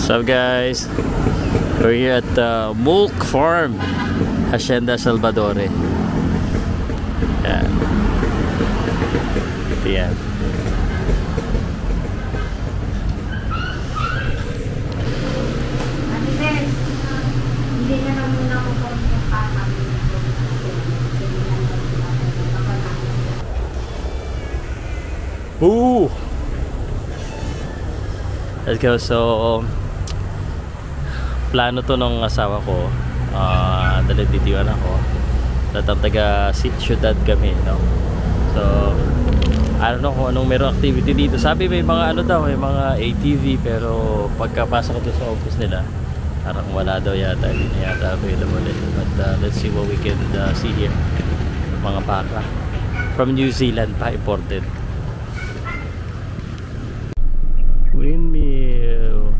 What's up, guys? We're here at the Mulk Farm, Hacienda Salvadore. Yan. Ito yan. Hindi na lang muna ako kung Ooh! Let's go. So, plano to ng asawa ko. Dalagtitiwan ako. Tatang taga siyudad kami, no? So, I don't know kung anong merong activity dito. Sabi may mga ano daw, may mga ATV, pero pagkapasok ko doon sa office nila, parang wala daw yata, hindi na yata available. But let's see what we can see here. Mga baka from New Zealand pa, imported. Windmill.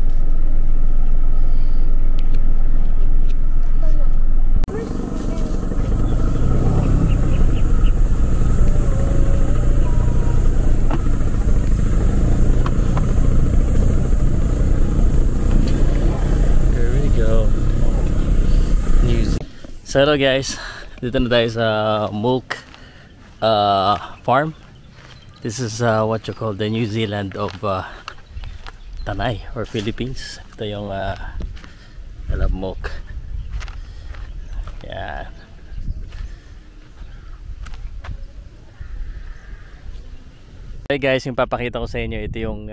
So hello guys, dito na tayo sa Mulk Farm. This is what you call the New Zealand of Tanay or Philippines. Ito yung Mulk. Yan. Okay guys, yung papakita ko sa inyo, ito yung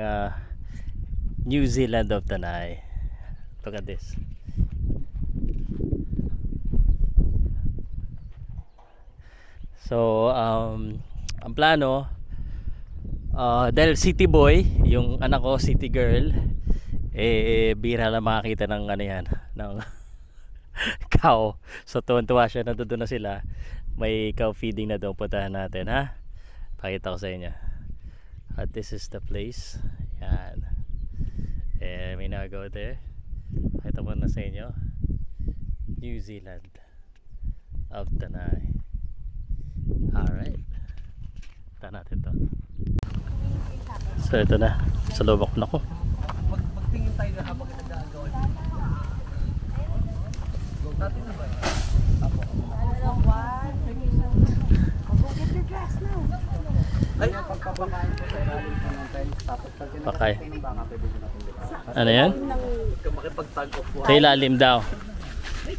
New Zealand of Tanay. Look at this. So, ang plano, dahil city boy, yung anak ko city girl, bihira lang makakita ng ano yan, ng cow. So, tuwan-tuwa siya, nandoon na sila. May cow feeding na doon, puntahan natin, ha? Pakita ko sa inyo. At this is the place. Yan. May nagawa there. Pakita ko na sa inyo. New Zealand of Tanay. Alright, ito natin to. So ito na, sa lubak na ko. Magtingin tayo na habang nag-aagawan. Natin na ba? Ay, pagpapakain ko sa ilalim ko ng tent. Tapos pag Pakay. ng baka, pwede ko natin dito. Ano yan? Makipag-tag of war. Sa ilalim daw.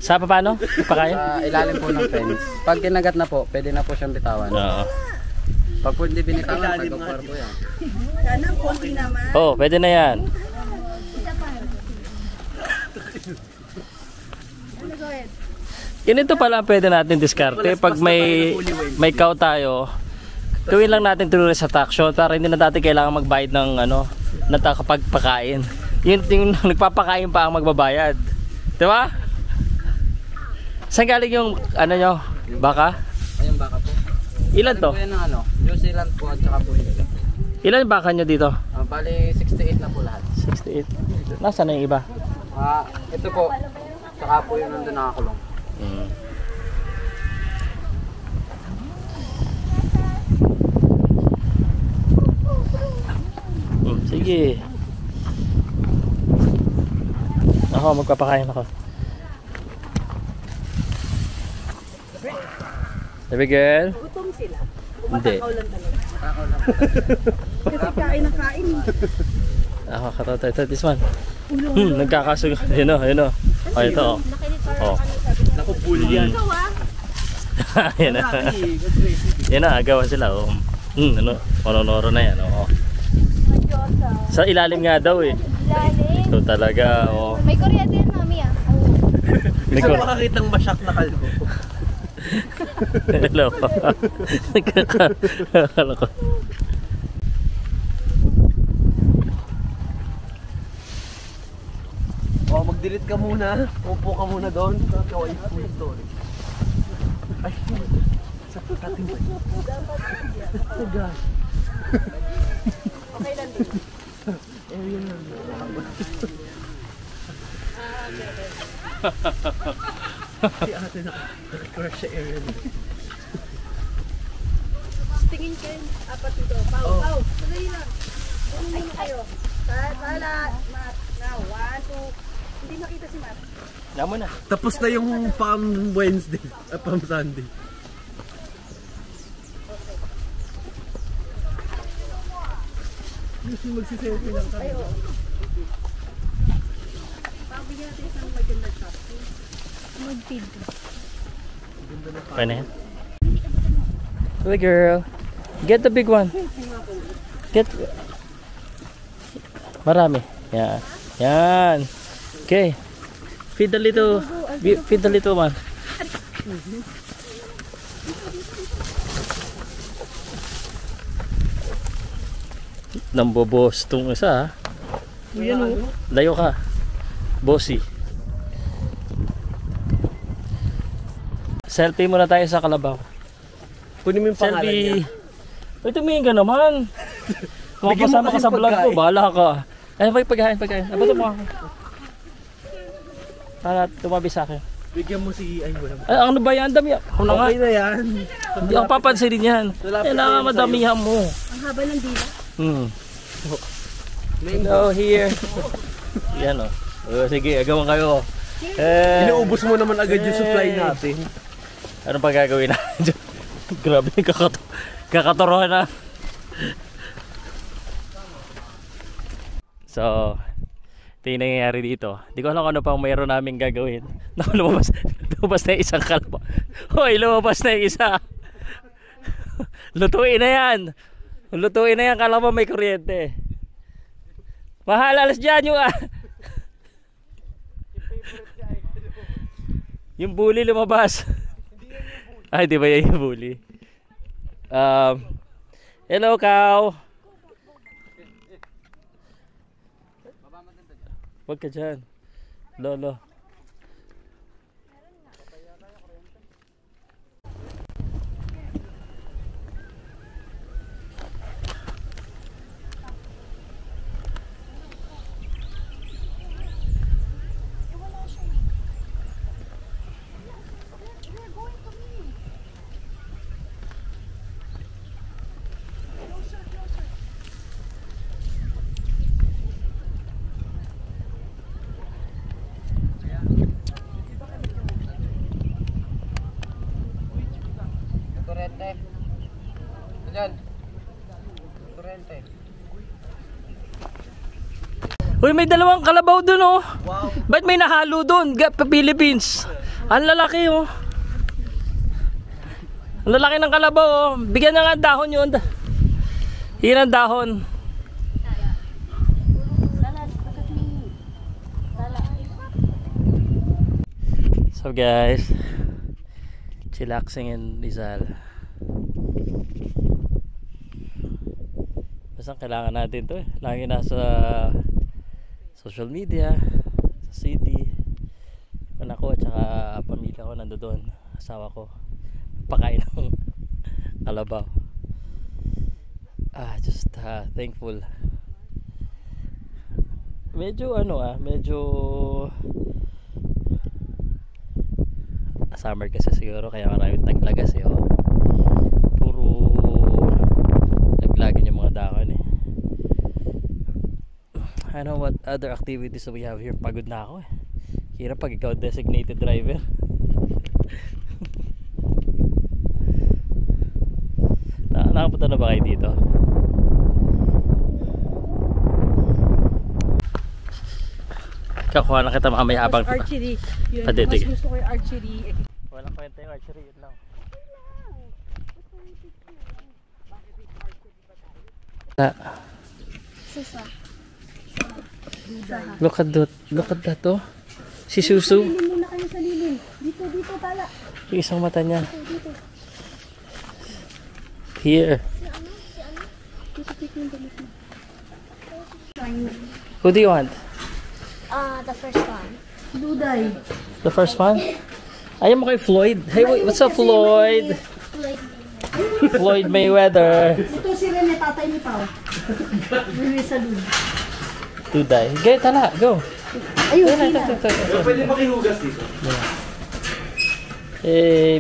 Sa paano? Ipakain? Sa ilalim po ng fence. Pag kinagat na po, pwede na po siyang bitawan. Oo. Pag po hindi binitawan, tag of war po yan. Sana konti naman. Oh, pwede na yan. Ganito pala ang pwede natin diskarte. Pag may cow tayo, gawin lang natin tourist attraction para hindi na natin kailangan magbayad ng ano, nakakapagpakain. Yung nagpapakain pa ang magbabayad. Diba? Saan galing yung ano nyo? Baka? Ayun baka po. Ilan to? Ito po yan ng ano, New Zealand po at saka po yun. Ilan baka nyo dito? Bali 68 na po lahat. 68. Nasaan na yung iba? Ito po, saka po yun nandun nakakulong. Sige. Ako, magpapakain ako. Sabi girl? Gutom sila. Hindi. Matakaw lang talaga. Kasi kain na kain. Ako, katotay. Ito, this one. Nagkakasug. Yun o, yun o. O, ito o. O. Naku, bully yan. Ikaw Yan na. Yan na, agawan sila o. Ano, mononoro na yan o. Sa ilalim nga daw eh. Ilalim. Ito talaga o. May kuryente yan, mami ah. Gusto mo makakitang masyak na kalbo. Hello. Nagkakala ko. O, mag-delete ka muna. Upo ka muna doon. Ikaw ay full story. Ay, sa ating ba? Oh gosh. Okay lang din. Area na. Si ate naka-crush sa area na. Tingin kayo, apat dito. Pau, pau. Tuloy lang. Tuloy lang kayo. Sala, mat. Now, 1, 2, Damo na. Tapos na yung Palm Wednesday. Palm Sunday. Gusto magsiselfie lang kami. Mag-feed. Kaya na yan. Good girl. Get the big one. Get. Marami. Yan. Yan. Okay. Feed the little. Feed the little one. Nambobos tong isa. Yan o. Layo ka. Bossy. Selfie muna tayo sa kalabaw. Kunin mo yung pangalan niya. Selfie. Uy, tumingin ka naman. Kumapasama ka sa vlog ko. Bahala ka. Ay, pagkain. Abato mo ako. Para tumabi sa akin. Bigyan mo si... Ay, wala mo. Ay, ano ba yan? Dami. Ako na nga. Okay na yan. Hindi ako papansinin yan. Kailangan madamihan mo. Ang haba ng dila. Hello, here. Yan o. Sige, agawan kayo. Inuubos mo naman agad yung supply natin. Ano pa gagawin natin? Grabe, kakatorohan na. So, ito yung nangyayari dito. Hindi ko alam kung ano pang mayroon namin gagawin. Lumabas na yung isang kalbo. Hoy, lumabas na yung isa. Lutuin na yan. Lutuin na yan, kala mo may kuryente. Mahal, alas dyan yung yung bully lumabas. Ay, di ba yan yung bully? Hello, cow. Huwag ka dyan. Lolo. Kurente. Ayan. Kurente. Uy, may dalawang kalabaw dun oh. Wow. Ba't may nahalo dun? Philippines. Ang lalaki oh. Ang lalaki ng kalabaw oh. Bigyan na nga ang dahon yun. Yan ang dahon. So guys, chillaxing in Rizal. Basta kailangan natin to eh. Lagi nasa social media, sa city. Anak ko at saka pamilya ko nandoon. Asawa ko. Pakain ng kalabaw. Just thankful. Medyo medyo summer kasi siguro kaya maraming naglagas eh oh. Puro naglagin yung mga dahon eh. I know what other activities we have here. Pagod na ako eh. Hirap pag ikaw designated driver. Nakapunta na ba kayo dito? Kakuha na kita mamaya habang Archery. Yun. Padidig. Mas gusto ko yung archery. walang kwenta yung archery, yun lang. Susa. Look at that oh. Si Susu. Lilim muna kayo sa lilim. Dito, pala. Yung isang mata niya. Here. Who do you want? The first one. Duday. The first one? Ayaw mo kay Floyd? Hey, what's up Floyd? Floyd Mayweather. Ito si Rene, tatay ni Pao. Rene Salud. Duday. Okay, tala. Go. Ayun, Pwede makihugas dito.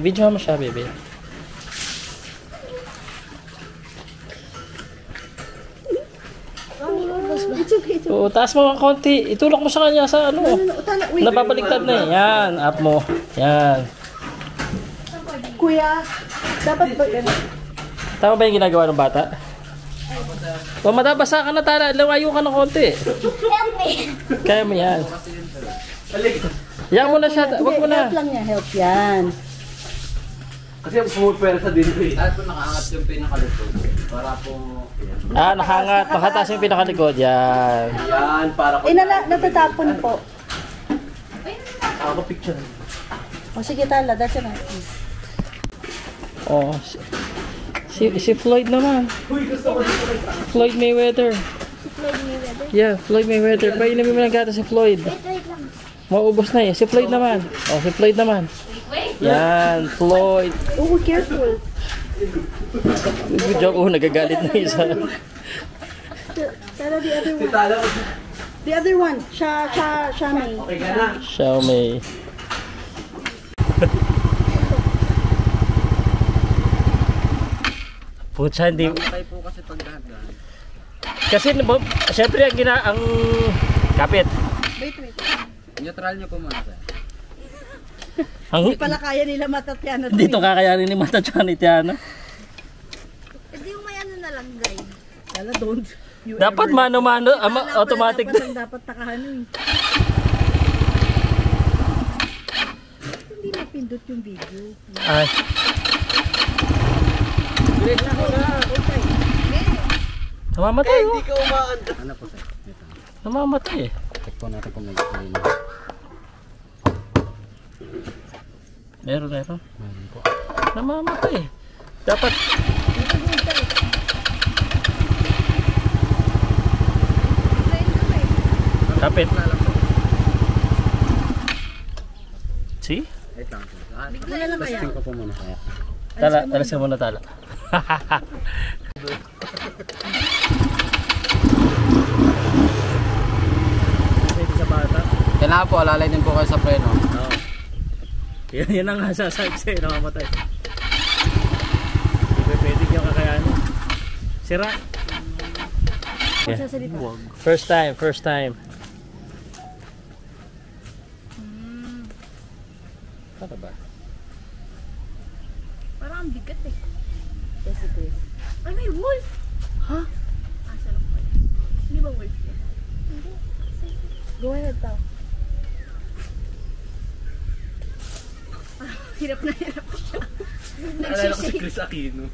Video mo siya, baby. It's okay. Oo, taas mo ng konti. Itulak mo sa kanya sa ano. Tala, wait. Napabaliktad na eh. Yan, up mo. Yan. Kuya, dapat ba ganun? Tama ba yung ginagawa ng bata? O matabasa ka na tala. Lawayo ka ng konti. Kaya mo yan. Yan mo na siya. Wag mo na. Help lang niya, help yan. Kasi pumupwersa din ito eh. At po nakaangat yung pinakalikod. Para po... Ah, nakaangat. Makataas yung pinakalikod. Yan. Yan, para ko. Natatapon po. Ako picture. O sige, tala, that's enough. Oh, si Floyd naman. Floyd Mayweather. Floyd Mayweather. Yeah, Floyd Mayweather. Painumin mo ng gatas si Floyd. Wait lang. Maubos na eh. Si Floyd naman. Oh, si Floyd naman. Yan, Floyd. Oh, careful. Good joke. Oh, nagagalit na isa. Tala, the other one. Tala ko. The other one. Siya may. Okay ka na. Xiaomi. Putsa, hindi. Patay po kasi pagdagan. Kasi, syempre, ang kapit. Wait. Neutral niyo po muna sir. Ang, Hindi pala kaya nila Matatiana. dito kakayanin ni Mata Chanitiana. Hindi yung may ano na lang, guys. Tala, don't. You Dapat ever- mano-mano, Tala, automatic. dapat nakaano eh. Hindi napindot yung video. Ay, namamatay oh. Hindi ka umaanda. Ano po sir? Namamatay eh. Check po natin kung may clean. Meron. Meron po. Namamatay eh. Dapat, kapit. See? Wait lang po. Wala lang kaya. Testing ko po muna kaya. Tala, talasin mo na tala. Sa bata. Kailangan po, alalay din po kayo sa preno. Oo. Yan ang sasabi sa'yo, namamatay. Hindi pwede yung kakayanin. Sira. Yeah. First time. Ano ba? Parang ang bigat eh. Yes, it is. Ay, may wolf! Ha? Asa lang pala. Hindi ba wolf yan? Hindi. Go ahead, tao. Hirap na hirap siya. Alala ko si Chris Aquino.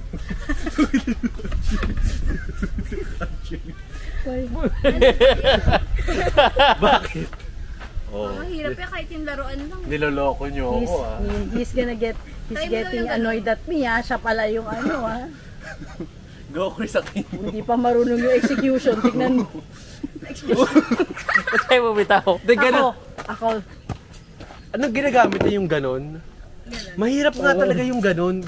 Bakit? Ang hirap yan kahit yung laruan lang. Niloloko niyo ako ah. He's getting annoyed at me ah. Siya pala yung ano ah. Go Chris Aquino. Hindi pa marunong yung execution. Tignan mo. Ba't kayo bumitaw? Ako. Ano ginagamit niya yung ganon? Mahirap nga talaga yung ganon.